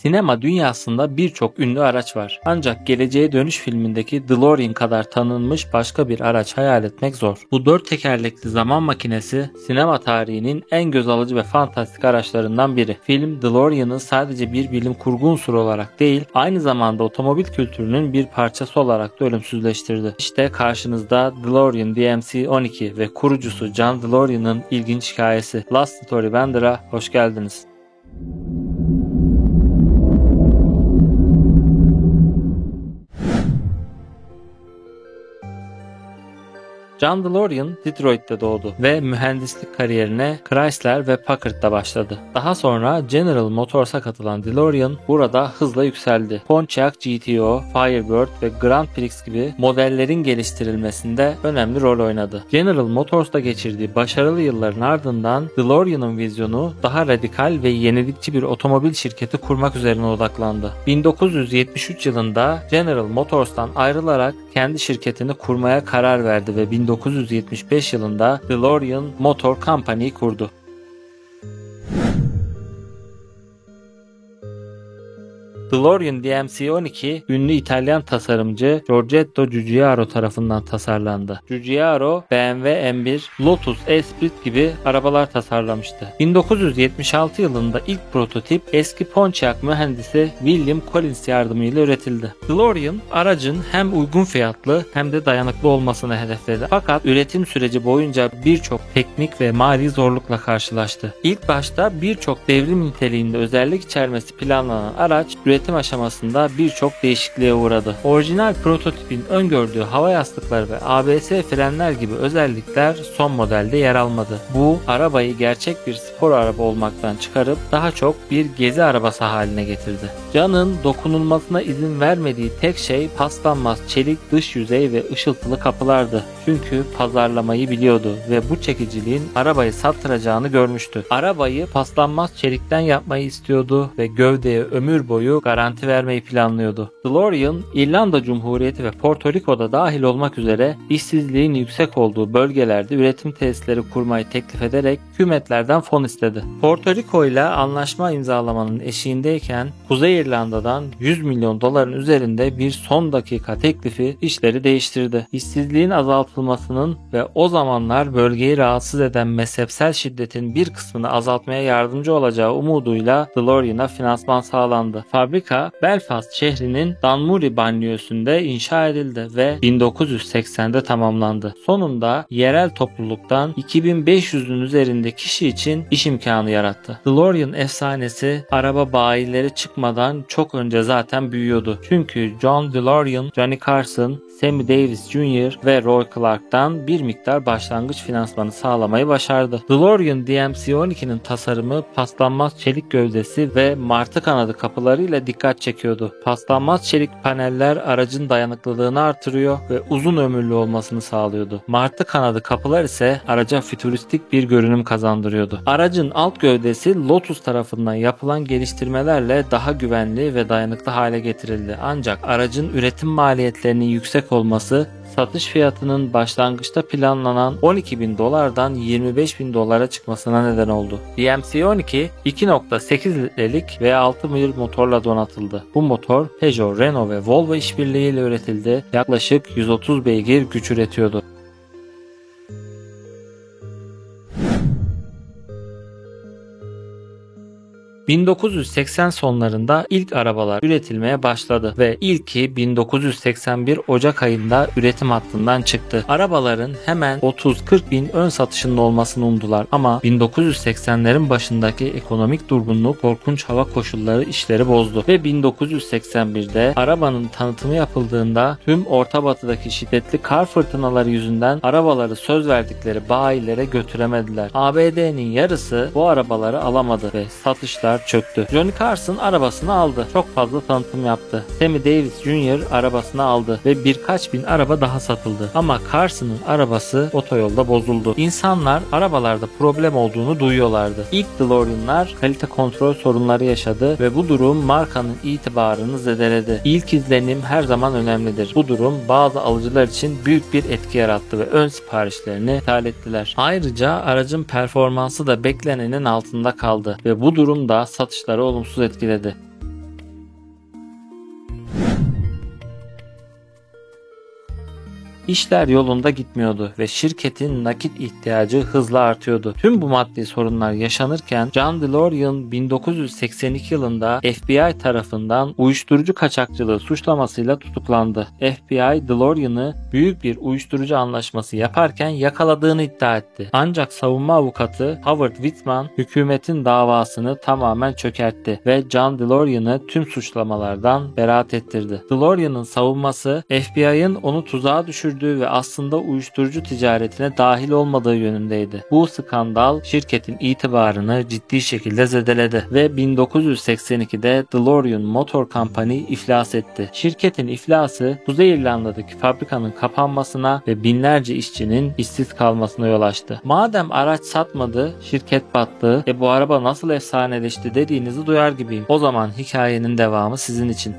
Sinema dünyasında birçok ünlü araç var. Ancak Geleceğe Dönüş filmindeki DeLorean kadar tanınmış başka bir araç hayal etmek zor. Bu dört tekerlekli zaman makinesi sinema tarihinin en göz alıcı ve fantastik araçlarından biri. Film DeLorean'ı sadece bir bilim kurgu unsuru olarak değil, aynı zamanda otomobil kültürünün bir parçası olarak da ölümsüzleştirdi. İşte karşınızda DeLorean DC-12 ve kurucusu John DeLorean'ın ilginç hikayesi. Last Story Bender'a hoş geldiniz. John DeLorean Detroit'te doğdu ve mühendislik kariyerine Chrysler ve Packard'da başladı. Daha sonra General Motors'a katılan DeLorean burada hızla yükseldi. Pontiac GTO, Firebird ve Grand Prix gibi modellerin geliştirilmesinde önemli rol oynadı. General Motors'ta geçirdiği başarılı yılların ardından DeLorean'ın vizyonu daha radikal ve yenilikçi bir otomobil şirketi kurmak üzerine odaklandı. 1973 yılında General Motors'tan ayrılarak kendi şirketini kurmaya karar verdi ve 1975 yılında DeLorean Motor Company'yi kurdu. DeLorean DC-12 ünlü İtalyan tasarımcı Giorgetto Giugiaro tarafından tasarlandı. Giugiaro, BMW M1, Lotus Esprit gibi arabalar tasarlamıştı. 1976 yılında ilk prototip eski Pontiac mühendisi William Collins yardımıyla üretildi. DeLorean aracın hem uygun fiyatlı hem de dayanıklı olmasını hedefledi. Fakat üretim süreci boyunca birçok teknik ve mali zorlukla karşılaştı. İlk başta birçok devrim niteliğinde özellik içermesi planlanan araç üretim aşamasında birçok değişikliğe uğradı. Orijinal prototipin öngördüğü hava yastıkları ve ABS frenler gibi özellikler son modelde yer almadı. Bu arabayı gerçek bir spor araba olmaktan çıkarıp daha çok bir gezi arabası haline getirdi. John'ın dokunulmasına izin vermediği tek şey paslanmaz çelik dış yüzey ve ışıltılı kapılardı. Çünkü pazarlamayı biliyordu ve bu çekiciliğin arabayı sattıracağını görmüştü. Arabayı paslanmaz çelikten yapmayı istiyordu ve gövdeye ömür boyu garanti vermeyi planlıyordu. DeLorean, İrlanda Cumhuriyeti ve Porto Rico'da dahil olmak üzere işsizliğin yüksek olduğu bölgelerde üretim tesisleri kurmayı teklif ederek hükümetlerden fon istedi. Porto Rico ile anlaşma imzalamanın eşiğindeyken Kuzey İrlanda'dan 100 milyon doların üzerinde bir son dakika teklifi işleri değiştirdi. İşsizliğin azaltılmasının ve o zamanlar bölgeyi rahatsız eden mezhepsel şiddetin bir kısmını azaltmaya yardımcı olacağı umuduyla DeLorean'a finansman sağlandı. Fabrika Belfast şehrinin Dunmurry banliyösünde inşa edildi ve 1980'de tamamlandı. Sonunda yerel topluluktan 2500'ün üzerinde kişi için iş imkanı yarattı. DeLorean efsanesi araba bayileri çıkmadan çok önce zaten büyüyordu. Çünkü John DeLorean, Johnny Carson, Sammy Davis Jr. ve Roy Clark'tan bir miktar başlangıç finansmanı sağlamayı başardı. DeLorean DC-12'nin tasarımı paslanmaz çelik gövdesi ve martı kanadı kapılarıyla dikkat çekiyordu. Paslanmaz çelik paneller aracın dayanıklılığını artırıyor ve uzun ömürlü olmasını sağlıyordu. Martı kanadı kapılar ise araca fütüristik bir görünüm kazandırıyordu. Aracın alt gövdesi Lotus tarafından yapılan geliştirmelerle daha güvenli ve dayanıklı hale getirildi. Ancak aracın üretim maliyetlerinin yüksek olması satış fiyatının başlangıçta planlanan 12.000 dolardan 25.000 dolara çıkmasına neden oldu. DC-12 2.8 litrelik V6 motorla donatıldı. Bu motor Peugeot, Renault ve Volvo işbirliğiyle üretildi. Yaklaşık 130 beygir güç üretiyordu. 1980 sonlarında ilk arabalar üretilmeye başladı ve ilki 1981 Ocak ayında üretim hattından çıktı. Arabaların hemen 30-40 bin ön satışının olmasını umdular ama 1980'lerin başındaki ekonomik durgunluk, korkunç hava koşulları işleri bozdu ve 1981'de arabanın tanıtımı yapıldığında tüm Orta Batı'daki şiddetli kar fırtınaları yüzünden arabaları söz verdikleri bayilere götüremediler. ABD'nin yarısı bu arabaları alamadı ve satışlar çöktü. Johnny Carson arabasını aldı. Çok fazla tanıtım yaptı. Sammy Davis Jr. arabasını aldı ve birkaç bin araba daha satıldı. Ama Carson'ın arabası otoyolda bozuldu. İnsanlar arabalarda problem olduğunu duyuyorlardı. İlk DeLorean'lar kalite kontrol sorunları yaşadı ve bu durum markanın itibarını zedeledi. İlk izlenim her zaman önemlidir. Bu durum bazı alıcılar için büyük bir etki yarattı ve ön siparişlerini iptal ettiler. Ayrıca aracın performansı da beklenenin altında kaldı ve bu durum da satışları olumsuz etkiledi. İşler yolunda gitmiyordu ve şirketin nakit ihtiyacı hızla artıyordu. Tüm bu maddi sorunlar yaşanırken John DeLorean 1982 yılında FBI tarafından uyuşturucu kaçakçılığı suçlamasıyla tutuklandı. FBI DeLorean'ı büyük bir uyuşturucu anlaşması yaparken yakaladığını iddia etti. Ancak savunma avukatı Howard Whitman hükümetin davasını tamamen çökertti ve John DeLorean'ı tüm suçlamalardan beraat ettirdi. DeLorean'ın savunması FBI'ın onu tuzağa düşürdüğü ve aslında uyuşturucu ticaretine dahil olmadığı yönündeydi. Bu skandal şirketin itibarını ciddi şekilde zedeledi ve 1982'de DeLorean Motor Company iflas etti. Şirketin iflası Kuzey İrlanda'daki fabrikanın kapanmasına ve binlerce işçinin işsiz kalmasına yol açtı. Madem araç satmadı, şirket battı ve bu araba nasıl efsaneleşti dediğinizi duyar gibiyim. O zaman hikayenin devamı sizin için.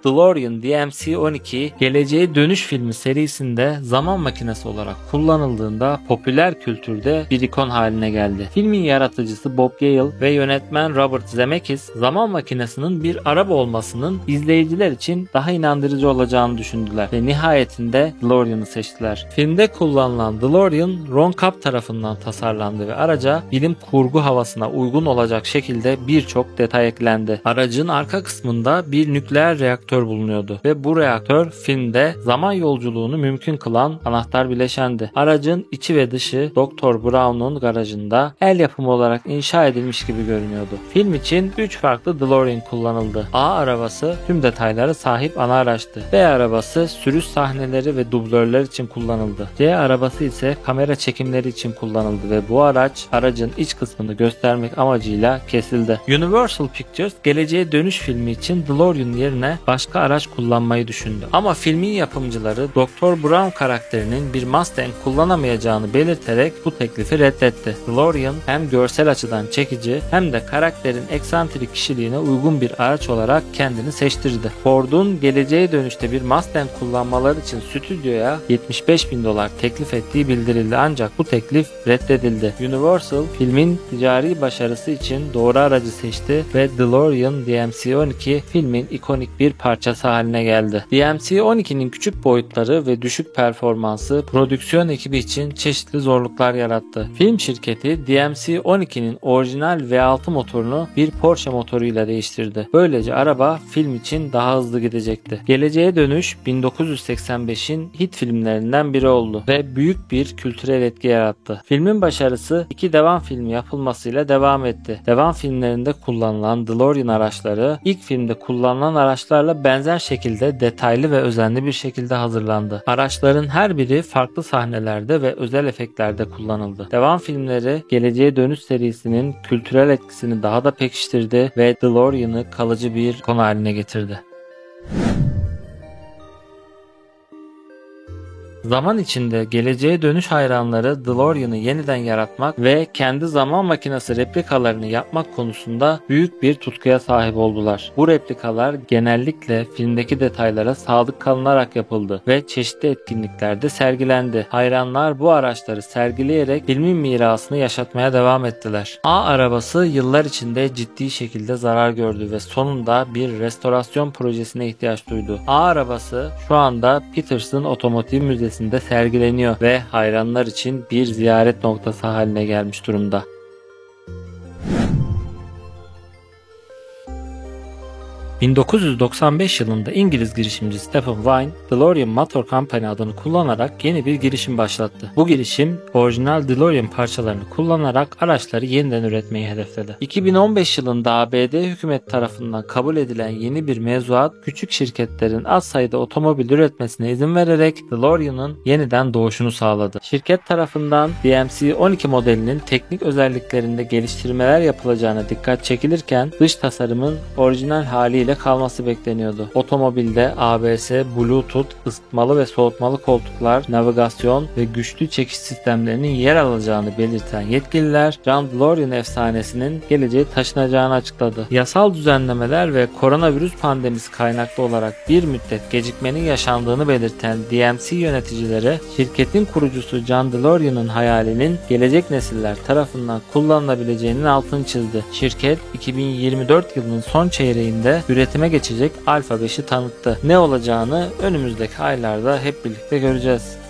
DeLorean DMC-12 Geleceğe Dönüş filmi serisinde zaman makinesi olarak kullanıldığında popüler kültürde bir ikon haline geldi. Filmin yaratıcısı Bob Gale ve yönetmen Robert Zemeckis zaman makinesinin bir araba olmasının izleyiciler için daha inandırıcı olacağını düşündüler ve nihayetinde DeLorean'ı seçtiler. Filmde kullanılan DeLorean Ron Cobb tarafından tasarlandı ve araca bilim kurgu havasına uygun olacak şekilde birçok detay eklendi. Aracın arka kısmında bir nükleer reaktör bulunuyordu ve bu reaktör filmde zaman yolculuğunu mümkün kılan anahtar bileşendi. Aracın içi ve dışı Dr. Brown'un garajında el yapımı olarak inşa edilmiş gibi görünüyordu. Film için 3 farklı DeLorean kullanıldı. A arabası tüm detaylara sahip ana araçtı. B arabası sürüş sahneleri ve dublörler için kullanıldı. C arabası ise kamera çekimleri için kullanıldı ve bu araç aracın iç kısmını göstermek amacıyla kesildi. Universal Pictures Geleceğe Dönüş filmi için DeLorean yerine başka araç kullanmayı düşündü. Ama filmin yapımcıları Dr. Brown karakterinin bir Mustang kullanamayacağını belirterek bu teklifi reddetti. DeLorean hem görsel açıdan çekici hem de karakterin eksantrik kişiliğine uygun bir araç olarak kendini seçtirdi. Ford'un Geleceğe Dönüş'te bir Mustang kullanmaları için stüdyoya $75.000 teklif ettiği bildirildi ancak bu teklif reddedildi. Universal filmin ticari başarısı için doğru aracı seçti ve DeLorean DMC-12 filmin ikonik bir parçası haline geldi. DMC-12'nin küçük boyutları ve düşük performansı prodüksiyon ekibi için çeşitli zorluklar yarattı. Film şirketi DMC-12'nin orijinal V6 motorunu bir Porsche motoruyla değiştirdi. Böylece araba film için daha hızlı gidecekti. Geleceğe Dönüş 1985'in hit filmlerinden biri oldu ve büyük bir kültürel etki yarattı. Filmin başarısı 2 devam filmi yapılmasıyla devam etti. Devam filmlerinde kullanılan DeLorean araçları ilk filmde kullanılan araçlarla benzer şekilde detaylı ve özenli bir şekilde hazırlandı. Araçların her biri farklı sahnelerde ve özel efektlerde kullanıldı. Devam filmleri Geleceğe Dönüş serisinin kültürel etkisini daha da pekiştirdi ve DeLorean'ı kalıcı bir konu haline getirdi. Zaman içinde Geleceğe Dönüş hayranları DeLorean'ı yeniden yaratmak ve kendi zaman makinesi replikalarını yapmak konusunda büyük bir tutkuya sahip oldular. Bu replikalar genellikle filmdeki detaylara sadık kalınarak yapıldı ve çeşitli etkinliklerde sergilendi. Hayranlar bu araçları sergileyerek filmin mirasını yaşatmaya devam ettiler. A arabası yıllar içinde ciddi şekilde zarar gördü ve sonunda bir restorasyon projesine ihtiyaç duydu. A arabası şu anda Peterson Otomotiv Müzesi'nde sergileniyor ve hayranlar için bir ziyaret noktası haline gelmiş durumda. 1995 yılında İngiliz girişimci Stephen Vine, DeLorean Motor Company adını kullanarak yeni bir girişim başlattı. Bu girişim, orijinal DeLorean parçalarını kullanarak araçları yeniden üretmeyi hedefledi. 2015 yılında ABD hükümet tarafından kabul edilen yeni bir mevzuat, küçük şirketlerin az sayıda otomobil üretmesine izin vererek DeLorean'ın yeniden doğuşunu sağladı. Şirket tarafından DMC-12 modelinin teknik özelliklerinde geliştirmeler yapılacağına dikkat çekilirken, dış tasarımın orijinal haliyle kalması bekleniyordu. Otomobilde ABS, Bluetooth, ısıtmalı ve soğutmalı koltuklar, navigasyon ve güçlü çekiş sistemlerinin yer alacağını belirten yetkililer, John DeLorean efsanesinin geleceğe taşınacağını açıkladı. Yasal düzenlemeler ve koronavirüs pandemisi kaynaklı olarak bir müddet gecikmenin yaşandığını belirten DMC yöneticileri, şirketin kurucusu John DeLorean'ın hayalinin gelecek nesiller tarafından kullanılabileceğinin altını çizdi. Şirket 2024 yılının son çeyreğinde üretime geçecek Alfa 5'i tanıttı. Ne olacağını önümüzdeki aylarda hep birlikte göreceğiz.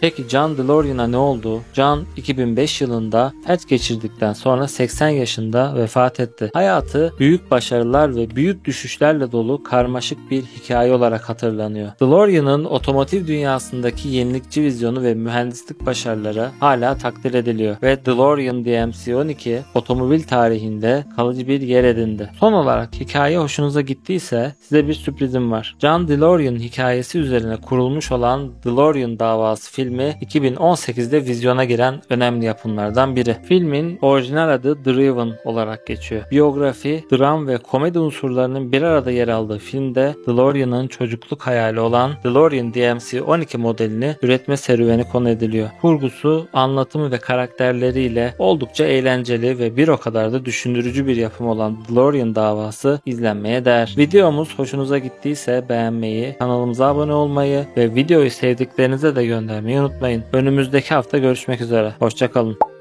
Peki John DeLorean'a ne oldu? John 2005 yılında felç geçirdikten sonra 80 yaşında vefat etti. Hayatı büyük başarılar ve büyük düşüşlerle dolu karmaşık bir hikaye olarak hatırlanıyor. DeLorean'ın otomotiv dünyasındaki yenilikçi vizyonu ve mühendislik başarıları hala takdir ediliyor ve DeLorean DMC-12 otomobil tarihinde kalıcı bir yer edindi. Son olarak hikaye hoşunuza gittiyse size bir sürprizim var. John DeLorean hikayesi üzerine kurulmuş olan DeLorean davası filmi 2018'de vizyona giren önemli yapımlardan biri. Filmin orijinal adı Driven olarak geçiyor. Biyografi, dram ve komedi unsurlarının bir arada yer aldığı filmde DeLorean'ın çocukluk hayali olan DeLorean DMC-12 modelini üretme serüveni konu ediliyor. Kurgusu, anlatımı ve karakterleriyle oldukça eğlenceli ve bir o kadar da düşündürücü bir yapım olan DeLorean davası izlenmeye değer. Videomuz hoşunuza gittiyse beğenmeyi, kanalımıza abone olmayı ve videoyu sevdiklerinize de göndermeyi unutmayın. Önümüzdeki hafta görüşmek üzere. Hoşça kalın.